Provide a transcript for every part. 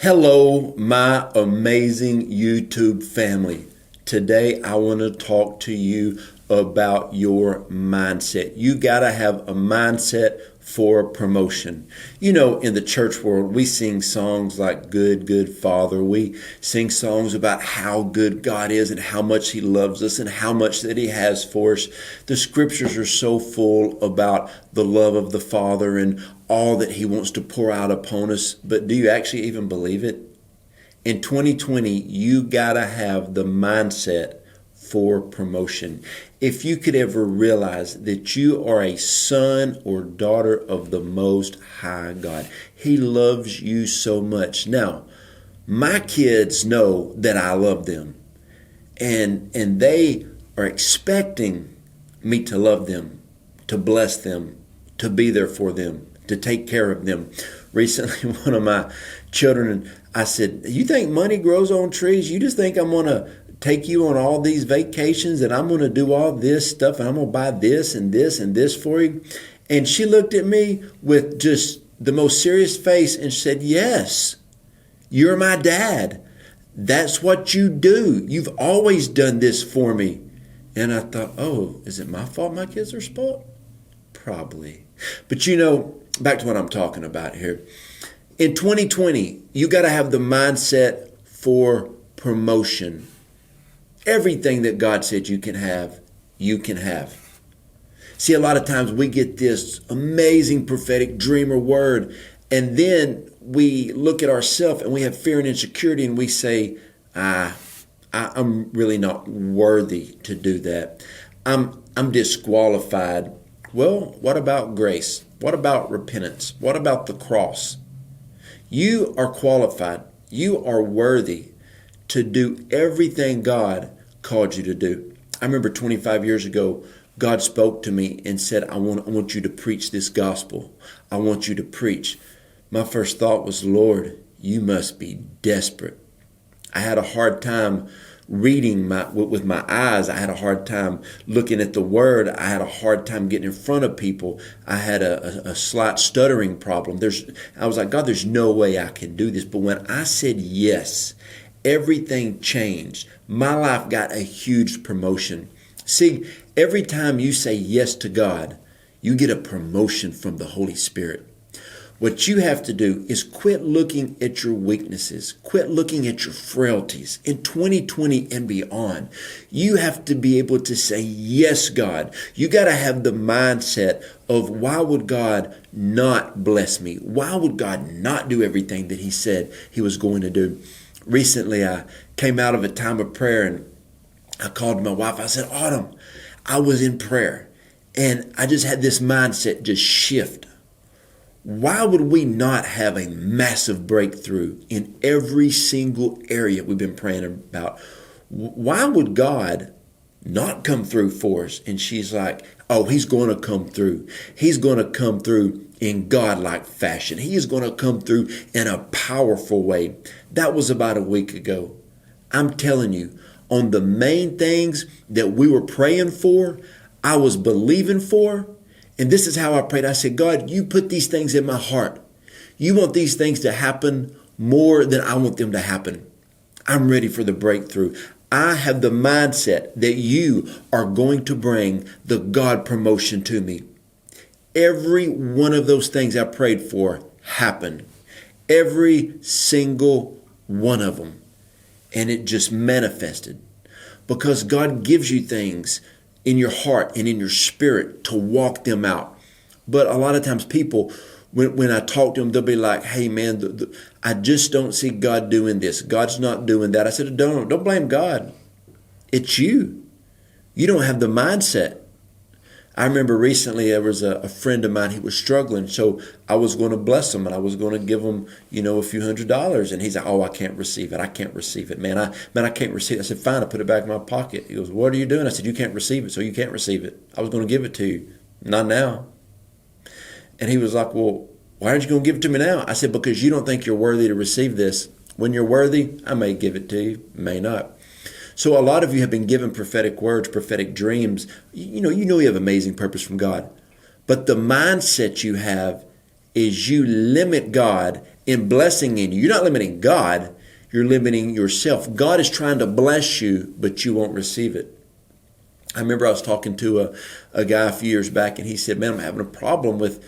Hello, my amazing YouTube family. Today, I want to talk to you about your mindset. You got to have a mindset for promotion. You know, in the church world, we sing songs like Good, Good Father. We sing songs about how good God is and how much He loves us and how much that He has for us. The scriptures are so full about the love of the Father and all that He wants to pour out upon us. But do you actually even believe it? In 2020, you got to have the mindset for promotion. If you could ever realize that you are a son or daughter of the Most High God, He loves you so much. Now, my kids know that I love them, and they are expecting me to love them, to bless them, to be there for them, to take care of them. Recently, one of my children, I said, "You think money grows on trees? You just think I'm going to take you on all these vacations and I'm going to do all this stuff and I'm going to buy this and this and this for you?" And she looked at me with just the most serious face and said, "Yes, you're my dad. That's what you do. You've always done this for me." And I thought, oh, is it my fault my kids are spoiled? Probably. But you know, back to what I'm talking about here. In 2020, you got to have the mindset for promotion. Everything that God said you can have, you can have. See, a lot of times we get this amazing prophetic dream or word, and then we look at ourselves and we have fear and insecurity and we say, I'm really not worthy to do that. I'm disqualified. Well, what about grace? What about repentance? What about the cross? You are qualified. You are worthy to do everything God called you to do. I remember 25 years ago, God spoke to me and said, I want you to preach this gospel. I want you to preach. My first thought was, Lord, you must be desperate. I had a hard time reading with my eyes. I had a hard time looking at the word. I had a hard time getting in front of people. I had a slight stuttering problem. I was like, God, there's no way I can do this. But when I said yes, everything changed. My life got a huge promotion. See, every time you say yes to God, you get a promotion from the Holy Spirit. What you have to do is quit looking at your weaknesses, quit looking at your frailties. In 2020 and beyond, you have to be able to say, yes, God. You got to have the mindset of, why would God not bless me? Why would God not do everything that He said He was going to do? Recently, I came out of a time of prayer and I called my wife. I said, Autumn, I was in prayer and I just had this mindset just shift. Why would we not have a massive breakthrough in every single area we've been praying about? Why would God not come through for us? And she's like, oh, He's going to come through. He's going to come through in God-like fashion. He is going to come through in a powerful way. That was about a week ago. I'm telling you, on the main things that we were praying for, I was believing for, and this is how I prayed. I said, God, you put these things in my heart. You want these things to happen more than I want them to happen. I'm ready for the breakthrough. I have the mindset that you are going to bring the God promotion to me. Every one of those things I prayed for happened. Every single one of them. And it just manifested. Because God gives you things in your heart and in your spirit to walk them out. But a lot of times people, when I talk to them, they'll be like, hey man, I just don't see God doing this. God's not doing that. I said, don't blame God. It's you. You don't have the mindset. I remember recently there was a friend of mine, he was struggling. So I was going to bless him and I was going to give him, a few $100s. And he's like, oh, I can't receive it. I can't receive it, man. I can't receive it. I said, fine, I put it back in my pocket. He goes, what are you doing? I said, you can't receive it. So you can't receive it. I was going to give it to you. Not now. And he was like, well, why aren't you going to give it to me now? I said, because you don't think you're worthy to receive this. When you're worthy, I may give it to you, may not. So a lot of you have been given prophetic words, prophetic dreams. You know you have amazing purpose from God. But the mindset you have is you limit God in blessing in you. You're not limiting God. You're limiting yourself. God is trying to bless you, but you won't receive it. I remember I was talking to a guy a few years back, and he said, man, I'm having a problem with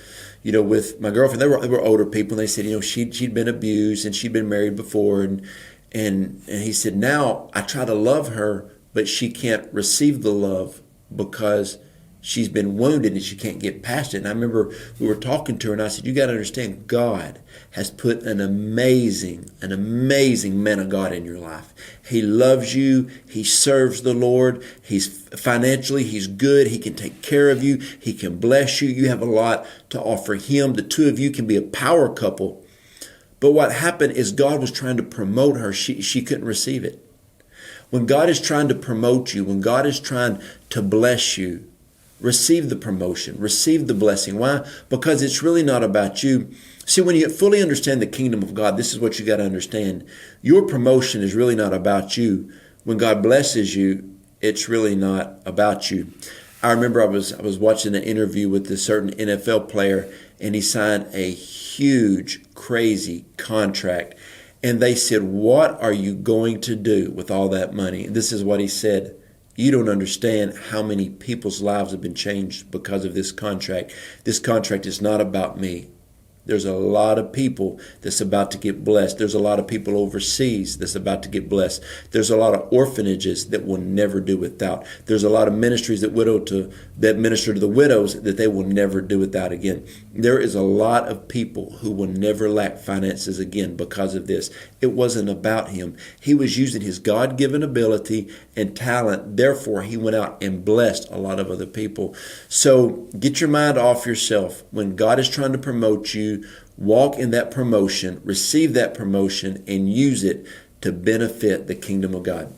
my girlfriend. They were older people, and they said, she'd been abused and she'd been married before. And he said, now I try to love her, but she can't receive the love because she's been wounded and she can't get past it. And I remember we were talking to her, and I said, you got to understand, God has put an amazing man of God in your life. He loves you. He serves the Lord. He's good. He can take care of you. He can bless you. You have a lot to offer him. The two of you can be a power couple. But what happened is God was trying to promote her. She couldn't receive it. When God is trying to promote you, when God is trying to bless you, receive the promotion, receive the blessing. Why? Because it's really not about you. See, when you fully understand the kingdom of God, this is what you got to understand. Your promotion is really not about you. When God blesses you, it's really not about you. I remember I was watching an interview with a certain NFL player, and he signed a huge, crazy contract. And they said, what are you going to do with all that money? This is what he said. You don't understand how many people's lives have been changed because of this contract. This contract is not about me. There's a lot of people that's about to get blessed. There's a lot of people overseas that's about to get blessed. There's a lot of orphanages that will never do without. There's a lot of ministries that minister to the widows that they will never do without again. There is a lot of people who will never lack finances again because of this. It wasn't about him. He was using his God-given ability and talent. Therefore, he went out and blessed a lot of other people. So get your mind off yourself. When God is trying to promote you, walk in that promotion, receive that promotion, and use it to benefit the kingdom of God.